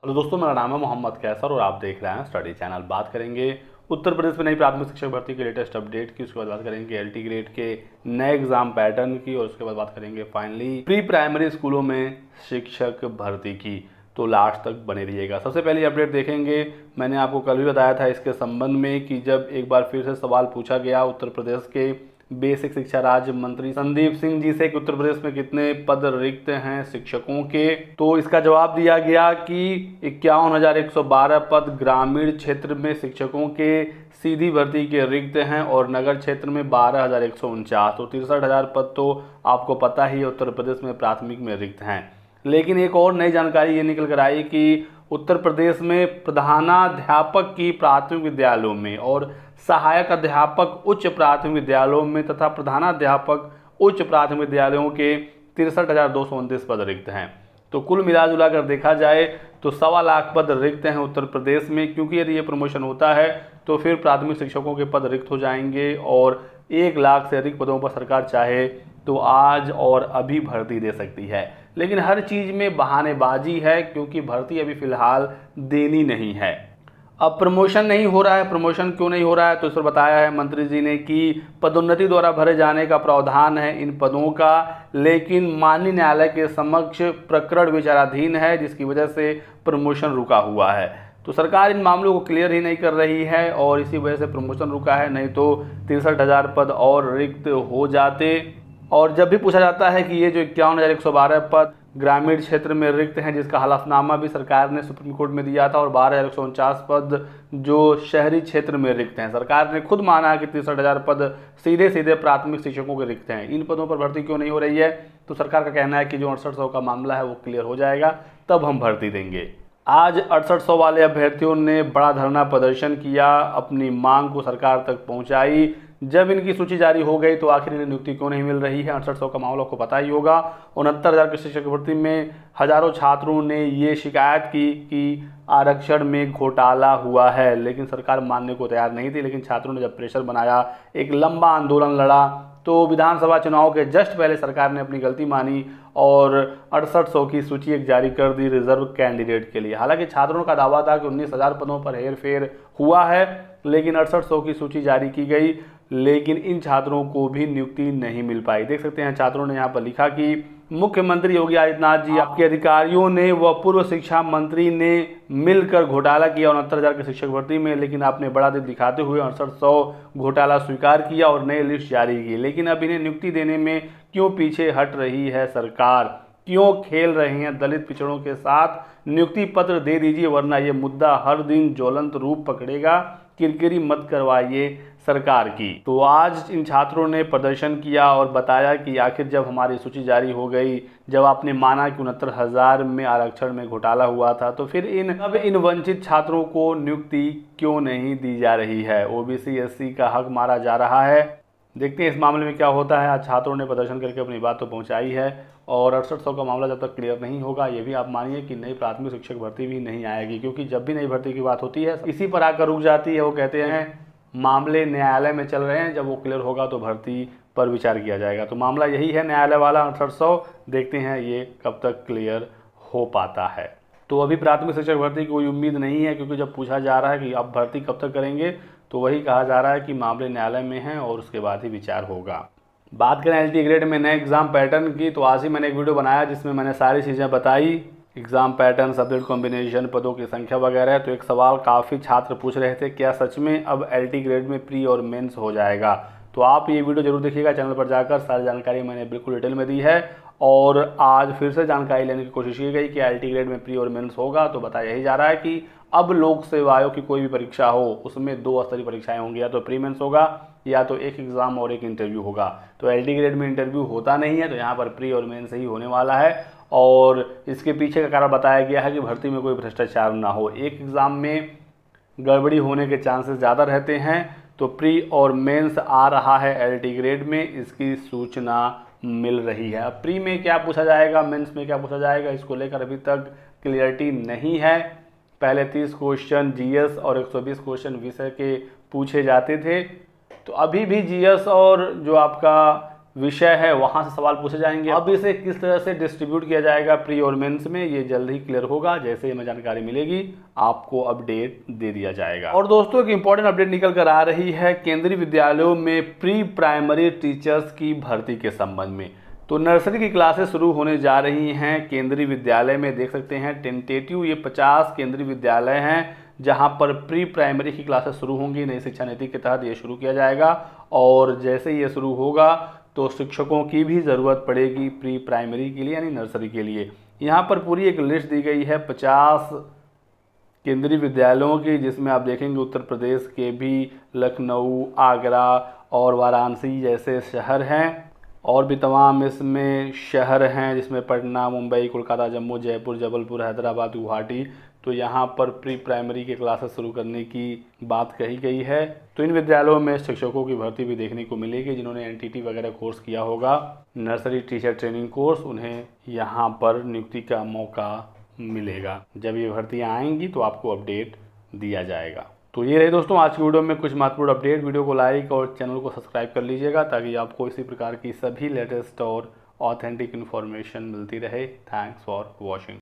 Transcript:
Hello दोस्तों, मेरा नाम है मोहम्मद कैसर और आप देख रहे हैं स्टडी चैनल। बात करेंगे उत्तर प्रदेश में नई प्राथमिक शिक्षक भर्ती के लेटेस्ट अपडेट की। उसके बाद बात करेंगे एलटी ग्रेड के नए एग्जाम पैटर्न की और उसके बाद बात करेंगे फाइनली प्री प्राइमरी स्कूलों में शिक्षक भर्ती की। तो लास्ट तक बने रहिएगा। सबसे पहले अपडेट देखेंगे, मैंने आपको कल भी बताया था इसके संबंध में कि जब एक बार फिर से सवाल पूछा गया उत्तर प्रदेश के बेसिक शिक्षा राज्य मंत्री संदीप सिंह जी से कि उत्तर प्रदेश में कितने पद रिक्त हैं शिक्षकों के, तो इसका जवाब दिया गया कि 51,112 पद ग्रामीण क्षेत्र में शिक्षकों के सीधी भर्ती के रिक्त हैं और नगर क्षेत्र में 12,149, तो 63,000 पद तो आपको पता ही उत्तर प्रदेश में प्राथमिक में रिक्त हैं। लेकिन एक और नई जानकारी ये निकल कर आई कि उत्तर प्रदेश में प्रधानाध्यापक की प्राथमिक विद्यालयों में और सहायक अध्यापक उच्च प्राथमिक विद्यालयों में तथा प्रधानाध्यापक उच्च प्राथमिक विद्यालयों के 63,229 पद रिक्त हैं। तो कुल मिलाजुला कर देखा जाए तो 1.25 लाख पद रिक्त हैं उत्तर प्रदेश में, क्योंकि यदि ये प्रमोशन होता है तो फिर प्राथमिक शिक्षकों के पद रिक्त हो जाएंगे और 1 लाख से अधिक पदों पर सरकार चाहे तो आज और अभी भर्ती दे सकती है। लेकिन हर चीज़ में बहानेबाजी है, क्योंकि भर्ती अभी फ़िलहाल देनी नहीं है। अब प्रमोशन नहीं हो रहा है, प्रमोशन क्यों नहीं हो रहा है, तो इस पर बताया है मंत्री जी ने कि पदोन्नति द्वारा भरे जाने का प्रावधान है इन पदों का, लेकिन माननीय न्यायालय के समक्ष प्रकरण विचाराधीन है जिसकी वजह से प्रमोशन रुका हुआ है। तो सरकार इन मामलों को क्लियर ही नहीं कर रही है और इसी वजह से प्रमोशन रुका है, नहीं तो 63,000 पद और रिक्त हो जाते। और जब भी पूछा जाता है कि ये जो 51,112 पद ग्रामीण क्षेत्र में रिक्त हैं, जिसका हलफनामा भी सरकार ने सुप्रीम कोर्ट में दिया था, और 12,149 पद जो शहरी क्षेत्र में रिक्त हैं, सरकार ने खुद माना है कि 63,000 पद सीधे सीधे प्राथमिक शिक्षकों के रिक्त हैं। इन पदों पर भर्ती क्यों नहीं हो रही है, तो सरकार का कहना है कि जो 6800 का मामला है वो क्लियर हो जाएगा तब हम भर्ती देंगे। आज 6800 वाले अभ्यर्थियों ने बड़ा धरना प्रदर्शन किया, अपनी मांग को सरकार तक पहुंचाई। जब इनकी सूची जारी हो गई तो आखिर इन्हें नियुक्ति क्यों नहीं मिल रही है। 6800 का मामला आपको पता ही होगा। 69,000 की शिक्षक भर्ती में हजारों छात्रों ने ये शिकायत की कि आरक्षण में घोटाला हुआ है, लेकिन सरकार मानने को तैयार नहीं थी। लेकिन छात्रों ने जब प्रेशर बनाया, एक लंबा आंदोलन लड़ा, तो विधानसभा चुनाव के जस्ट पहले सरकार ने अपनी गलती मानी और 6800 की सूची एक जारी कर दी रिजर्व कैंडिडेट के लिए। हालांकि छात्रों का दावा था कि 19,000 पदों पर हेरफेर हुआ है, लेकिन 6800 की सूची जारी की गई, लेकिन इन छात्रों को भी नियुक्ति नहीं मिल पाई। देख सकते हैं छात्रों ने यहाँ पर लिखा कि मुख्यमंत्री योगी आदित्यनाथ जी, आपके अधिकारियों ने व पूर्व शिक्षा मंत्री ने मिलकर घोटाला किया 69,000 की शिक्षक भर्ती में, लेकिन आपने बड़ा दिल दिखाते हुए 6800 घोटाला स्वीकार किया और नई लिस्ट जारी की। लेकिन अब इन्हें नियुक्ति देने में क्यों पीछे हट रही है सरकार, क्यों खेल रहे हैं दलित पिछड़ों के साथ। नियुक्ति पत्र दे दीजिए, वरना ये मुद्दा हर दिन ज्वलंत रूप पकड़ेगा। किरकिरी मत करवाइए सरकार की। तो आज इन छात्रों ने प्रदर्शन किया और बताया कि आखिर जब हमारी सूची जारी हो गई, जब आपने माना कि 69,000 में आरक्षण में घोटाला हुआ था, तो फिर इन वंचित छात्रों को नियुक्ति क्यों नहीं दी जा रही है। ओबीसी एससी का हक मारा जा रहा है। देखते हैं इस मामले में क्या होता है। आज छात्रों ने प्रदर्शन करके अपनी बात तो पहुंचाई है और 6800 का मामला जब तक क्लियर नहीं होगा, ये भी आप मानिए कि नई प्राथमिक शिक्षक भर्ती भी नहीं आएगी, क्योंकि जब भी नई भर्ती की बात होती है इसी पर आकर रुक जाती है। वो कहते हैं मामले न्यायालय में चल रहे हैं, जब वो क्लियर होगा तो भर्ती पर विचार किया जाएगा। तो मामला यही है न्यायालय वाला 6800। देखते हैं ये कब तक क्लियर हो पाता है। तो अभी प्राथमिक शिक्षक भर्ती की कोई उम्मीद नहीं है, क्योंकि जब पूछा जा रहा है कि आप भर्ती कब तक करेंगे, तो वही कहा जा रहा है कि मामले न्यायालय में हैं और उसके बाद ही विचार होगा। बात करें एलटी ग्रेड में नए एग्जाम पैटर्न की, तो आज ही मैंने एक वीडियो बनाया जिसमें मैंने सारी चीज़ें बताई, एग्जाम पैटर्न, सब्जेक्ट कॉम्बिनेशन, पदों की संख्या वगैरह। तो एक सवाल काफ़ी छात्र पूछ रहे थे, क्या सच में अब एलटी ग्रेड में प्री और मेंस हो जाएगा। तो आप ये वीडियो जरूर देखिएगा, चैनल पर जाकर सारी जानकारी मैंने बिल्कुल डिटेल में दी है। और आज फिर से जानकारी लेने की कोशिश की गई कि एलटी ग्रेड में प्री और मेंस होगा, तो बताया यही जा रहा है कि अब लोक सेवा आयोग की कोई भी परीक्षा हो उसमें 2 स्तरीय परीक्षाएं होंगी, या तो प्री मेंस होगा या तो एक एग्जाम और एक इंटरव्यू होगा। तो एलटी ग्रेड में इंटरव्यू होता नहीं है, तो यहाँ पर प्री और मेंस ही होने वाला है। और इसके पीछे का कारण बताया गया है कि भर्ती में कोई भ्रष्टाचार ना हो। एक एग्ज़ाम में गड़बड़ी होने के चांसेस ज़्यादा रहते हैं, तो प्री और मेंस आ रहा है एलटी ग्रेड में, इसकी सूचना मिल रही है। अब प्री में क्या पूछा जाएगा, मेंस में क्या पूछा जाएगा, इसको लेकर अभी तक क्लियरिटी नहीं है। पहले 30 क्वेश्चन जीएस और 120 क्वेश्चन विषय के पूछे जाते थे, तो अभी भी जीएस और जो आपका विषय है वहां से सवाल पूछे जाएंगे। अब इसे किस तरह से डिस्ट्रीब्यूट किया जाएगा प्री और मेंस में, ये जल्द ही क्लियर होगा। जैसे हमें जानकारी मिलेगी आपको अपडेट दे दिया जाएगा। और दोस्तों एक इंपॉर्टेंट अपडेट निकल कर आ रही है केंद्रीय विद्यालयों में प्री प्राइमरी टीचर्स की भर्ती के संबंध में। तो नर्सरी की क्लासेस शुरू होने जा रही हैं केंद्रीय विद्यालय में। देख सकते हैं टेंटेटिव ये 50 केंद्रीय विद्यालय हैं जहां पर प्री प्राइमरी की क्लासेस शुरू होंगी। नई शिक्षा नीति के तहत ये शुरू किया जाएगा और जैसे ये शुरू होगा तो शिक्षकों की भी ज़रूरत पड़ेगी प्री प्राइमरी के लिए यानी नर्सरी के लिए। यहाँ पर पूरी एक लिस्ट दी गई है 50 केंद्रीय विद्यालयों की, जिसमें आप देखेंगे उत्तर प्रदेश के भी लखनऊ, आगरा और वाराणसी जैसे शहर हैं और भी तमाम इसमें शहर हैं जिसमें पटना, मुंबई, कोलकाता, जम्मू, जयपुर, जबलपुर, हैदराबाद, गुवाहाटी। तो यहाँ पर प्री प्राइमरी के क्लासेस शुरू करने की बात कही गई है। तो इन विद्यालयों में शिक्षकों की भर्ती भी देखने को मिलेगी जिन्होंने एनटीटी वगैरह कोर्स किया होगा, नर्सरी टीचर ट्रेनिंग कोर्स, उन्हें यहाँ पर नियुक्ति का मौका मिलेगा। जब ये भर्तियाँ आएंगी तो आपको अपडेट दिया जाएगा। तो ये रहे दोस्तों आज की वीडियो में कुछ महत्वपूर्ण अपडेट। वीडियो को लाइक और चैनल को सब्सक्राइब कर लीजिएगा ताकि आपको इसी प्रकार की सभी लेटेस्ट और ऑथेंटिक इन्फॉर्मेशन मिलती रहे। Thanks for watching.